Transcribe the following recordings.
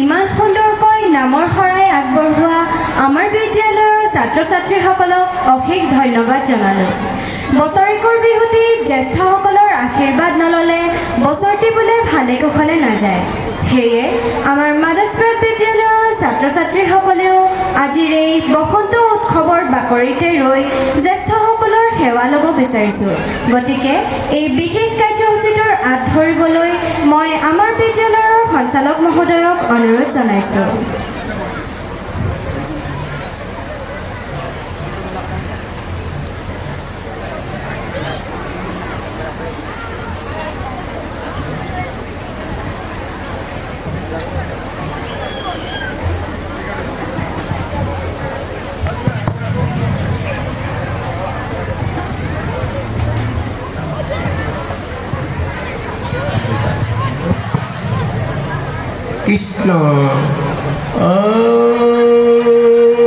ইমান সুন্দৰকৈ নামৰ শৰাই আগবঢ়োৱা আমাৰ বিদ্যালয়ৰ ছাত্ৰ ছাত্ৰীসকলক অশেষ ধন্যবাদ জনালোঁ। বছৰেকৰ বিহুটি জ্যেষ্ঠসকলৰ আশীৰ্বাদ নল'লে বছৰটি বোলে ভালে কুশলে নাযায়। সেয়ে আমাৰ মাদাসপ্ৰাদ বিদ্যালয়ৰ ছাত্ৰ ছাত্ৰীসকলেও আজিৰ এই বসন্ত উৎসৱৰ বাকৰিতে ৰৈ জ্যেষ্ঠসকলৰ সেৱা ল'ব বিচাৰিছোঁ। গতিকে এই বিশেষ কাৰ্যসূচীটোৰ আঁত ধৰিবলৈ মই আমাৰ বিদ্যালয়ৰ সঞ্চালক মহোদয়ক অনুৰোধ জনাইছোঁ। কৃষ্ণ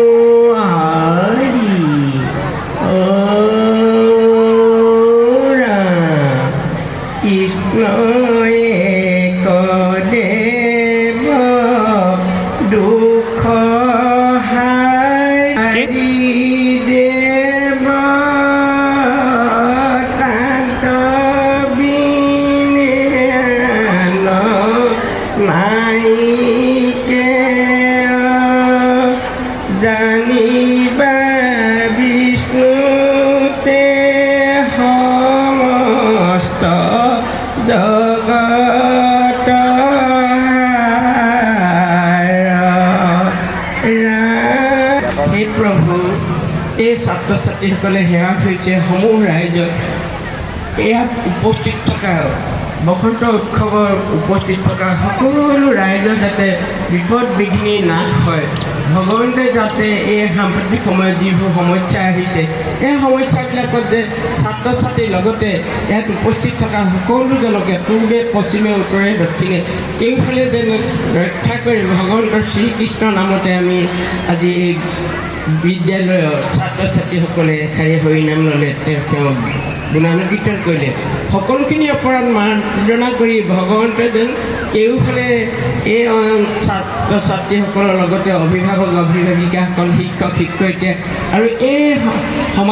হৰি ৰাম কৃষ্ণয়ে কদেৱ দুখ হাৰি দেৱ তান্ত বিনে নাইকে জানিবা বিষ্ণুতে সমস্ত জগত হে প্ৰভু, এই ছাত্ৰ ছাত্ৰীসকলে সেৱা কৰিছে সমূহ ৰাইজক। ইয়াত উপস্থিত থকা বসন্ত উৎসৱৰ উপস্থিত থকা সকলো ৰাইজৰ যাতে বিপদ বিঘিনি নাশ হয়, ভগৱন্তে যাতে এই সাম্প্ৰতিক সময়ত যিবোৰ সমস্যা আহিছে এই সমস্যাবিলাকত যে ছাত্ৰ ছাত্ৰীৰ লগতে ইয়াত উপস্থিত থকা সকলোজনকে পূবে পশ্চিমে উত্তৰে দক্ষিণে কেউফালে যেন ৰক্ষা কৰি ভগৱন্তৰ শ্ৰীকৃষ্ণৰ নামতে আমি আজি এই বিদ্যালয়ৰ ছাত্ৰ ছাত্ৰীসকলে এষাৰি হৰিনাম ল'লে, তেওঁ গুণানুকীৰ্তন কৰিলে। সকলোখিনি অপৰাধ মাৰ্জনা কৰি ভগৱন্তে যেন কেউফালে এই ছাত্ৰ ছাত্ৰীসকলৰ লগতে অভিভাৱক অভিভাৱিকাসকল শিক্ষক শিক্ষয়িত্ৰী আৰু এই সমাজ